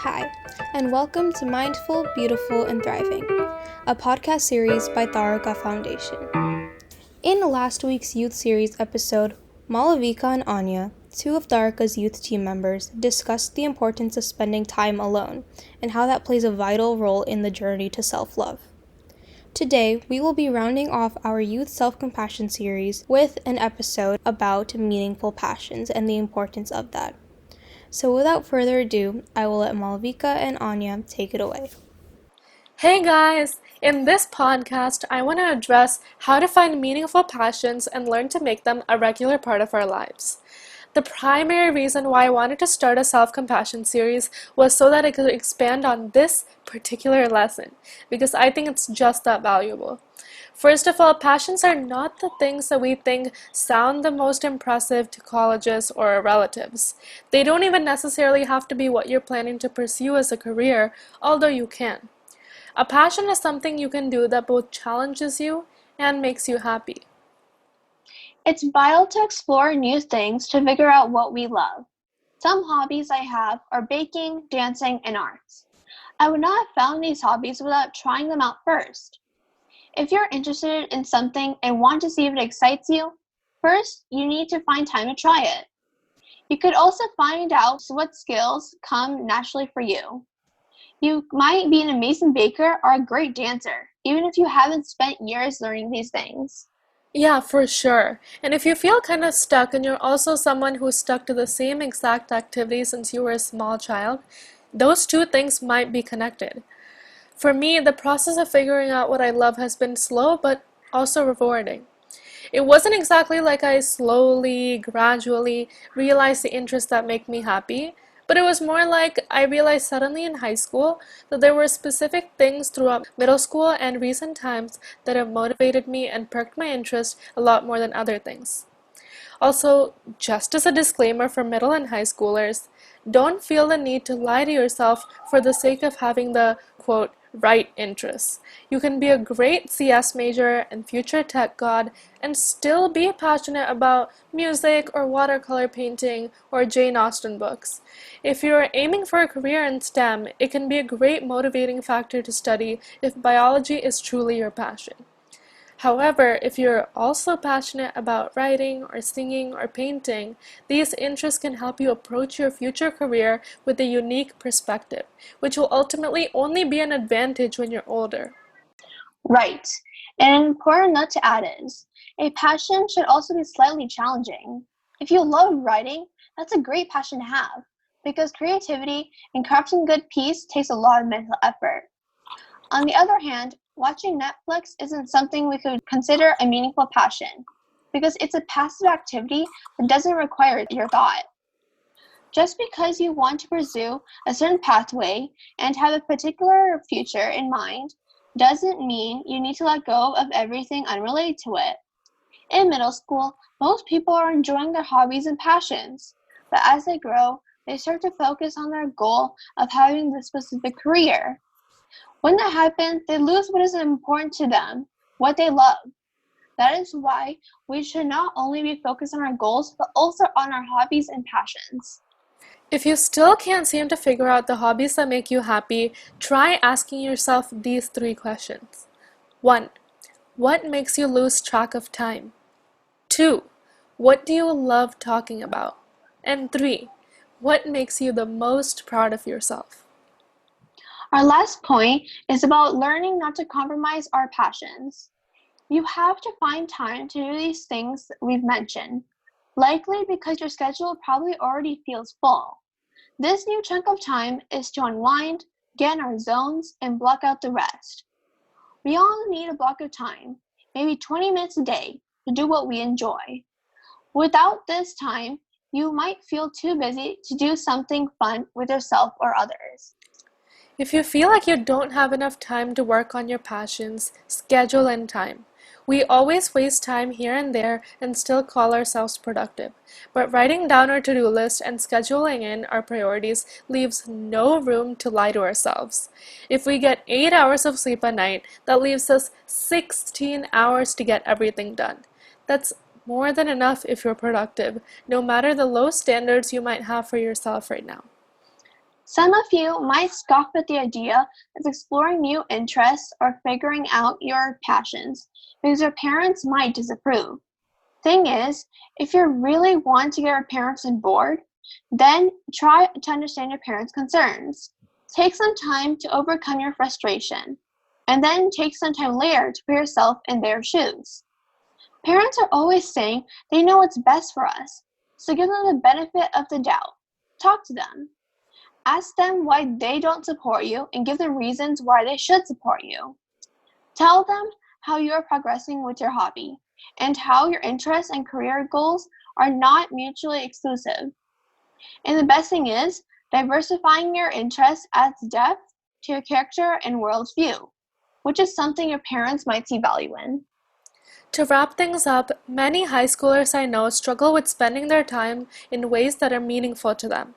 Hi, and welcome to Mindful, Beautiful, and Thriving, a podcast series by Taarika Foundation. In last week's youth series episode, Malavika and Anya, two of Taarika's youth team members, discussed the importance of spending time alone and how that plays a vital role in the journey to self-love. Today, we will be rounding off our Youth Self-Compassion series with an episode about meaningful passions and the importance of that. So without further ado, I will let Malavika and Anya take it away. Hey guys! In this podcast, I want to address how to find meaningful passions and learn to make them a regular part of our lives. The primary reason why I wanted to start a self-compassion series was so that I could expand on this particular lesson, because I think it's just that valuable. First of all, passions are not the things that we think sound the most impressive to colleges or our relatives. They don't even necessarily have to be what you're planning to pursue as a career, although you can. A passion is something you can do that both challenges you and makes you happy. It's vital to explore new things to figure out what we love. Some hobbies I have are baking, dancing, and arts. I would not have found these hobbies without trying them out first. If you're interested in something and want to see if it excites you, first you need to find time to try it. You could also find out what skills come naturally for you. You might be an amazing baker or a great dancer, even if you haven't spent years learning these things. Yeah, for sure. And if you feel kind of stuck and you're also someone who's stuck to the same exact activity since you were a small child, those two things might be connected. For me, the process of figuring out what I love has been slow but also rewarding. It wasn't exactly like I slowly, gradually realized the interests that make me happy, but it was more like I realized suddenly in high school that there were specific things throughout middle school and recent times that have motivated me and perked my interest a lot more than other things. Also, just as a disclaimer for middle and high schoolers, don't feel the need to lie to yourself for the sake of having the, quote, right interests. You can be a great CS major and future tech god and still be passionate about music or watercolor painting or Jane Austen books. If you're aiming for a career in STEM, it can be a great motivating factor to study if biology is truly your passion. However, if you're also passionate about writing or singing or painting, these interests can help you approach your future career with a unique perspective, which will ultimately only be an advantage when you're older. Right. And an important note to add is, a passion should also be slightly challenging. If you love writing, that's a great passion to have, because creativity and crafting good piece takes a lot of mental effort. On the other hand, watching Netflix isn't something we could consider a meaningful passion, because it's a passive activity that doesn't require your thought. Just because you want to pursue a certain pathway and have a particular future in mind doesn't mean you need to let go of everything unrelated to it. In middle school, most people are enjoying their hobbies and passions, but as they grow, they start to focus on their goal of having the specific career. When that happens, they lose what is important to them, what they love. That is why we should not only be focused on our goals, but also on our hobbies and passions. If you still can't seem to figure out the hobbies that make you happy, try asking yourself these 3 questions. 1. What makes you lose track of time? 2. What do you love talking about? And 3. What makes you the most proud of yourself? Our last point is about learning not to compromise our passions. You have to find time to do these things we've mentioned, likely because your schedule probably already feels full. This new chunk of time is to unwind, get in our zones, and block out the rest. We all need a block of time, maybe 20 minutes a day, to do what we enjoy. Without this time, you might feel too busy to do something fun with yourself or others. If you feel like you don't have enough time to work on your passions, schedule in time. We always waste time here and there and still call ourselves productive. But writing down our to-do list and scheduling in our priorities leaves no room to lie to ourselves. If we get 8 hours of sleep a night, that leaves us 16 hours to get everything done. That's more than enough if you're productive, no matter the low standards you might have for yourself right now. Some of you might scoff at the idea of exploring new interests or figuring out your passions because your parents might disapprove. Thing is, if you really want to get your parents on board, then try to understand your parents' concerns. Take some time to overcome your frustration, and then take some time later to put yourself in their shoes. Parents are always saying they know what's best for us, so give them the benefit of the doubt. Talk to them. Ask them why they don't support you and give them reasons why they should support you. Tell them how you are progressing with your hobby and how your interests and career goals are not mutually exclusive. And the best thing is, diversifying your interests adds depth to your character and worldview, which is something your parents might see value in. To wrap things up, many high schoolers I know struggle with spending their time in ways that are meaningful to them.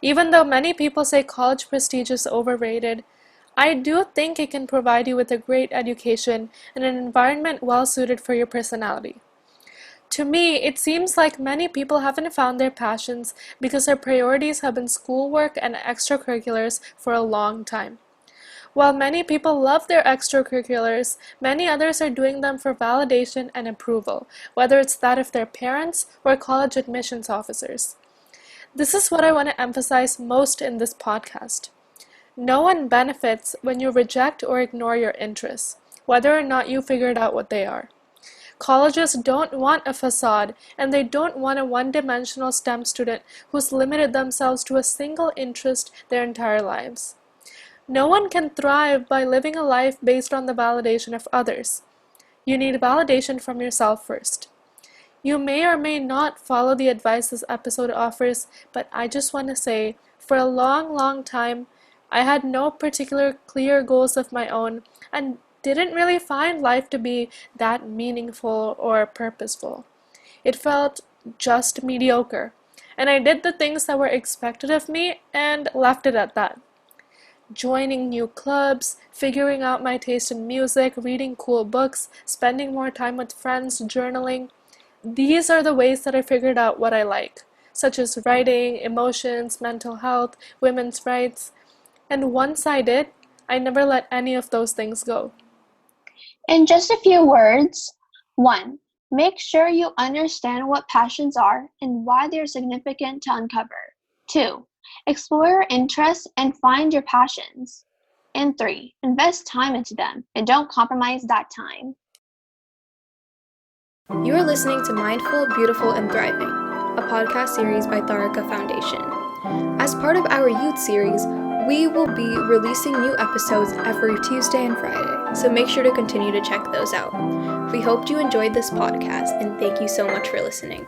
Even though many people say college prestige is overrated, I do think it can provide you with a great education and an environment well suited for your personality. To me, it seems like many people haven't found their passions because their priorities have been schoolwork and extracurriculars for a long time. While many people love their extracurriculars, many others are doing them for validation and approval, whether it's that of their parents or college admissions officers. This is what I want to emphasize most in this podcast. No one benefits when you reject or ignore your interests, whether or not you figured out what they are. Colleges don't want a facade, and they don't want a one-dimensional STEM student who's limited themselves to a single interest their entire lives. No one can thrive by living a life based on the validation of others. You need validation from yourself first. You may or may not follow the advice this episode offers, but I just want to say, for a long, long time, I had no particular clear goals of my own and didn't really find life to be that meaningful or purposeful. It felt just mediocre, and I did the things that were expected of me and left it at that. Joining new clubs, figuring out my taste in music, reading cool books, spending more time with friends, journaling. These are the ways that I figured out what I like, such as writing, emotions, mental health, women's rights. And once I did, I never let any of those things go. In just a few words, 1. Make sure you understand what passions are and why they're significant to uncover. 2. Explore your interests and find your passions. And 3. Invest time into them and don't compromise that time. You are listening to Mindful, Beautiful, and Thriving, a podcast series by Taarika Foundation. As part of our youth series, we will be releasing new episodes every Tuesday and Friday, so make sure to continue to check those out. We hope you enjoyed this podcast, and thank you so much for listening.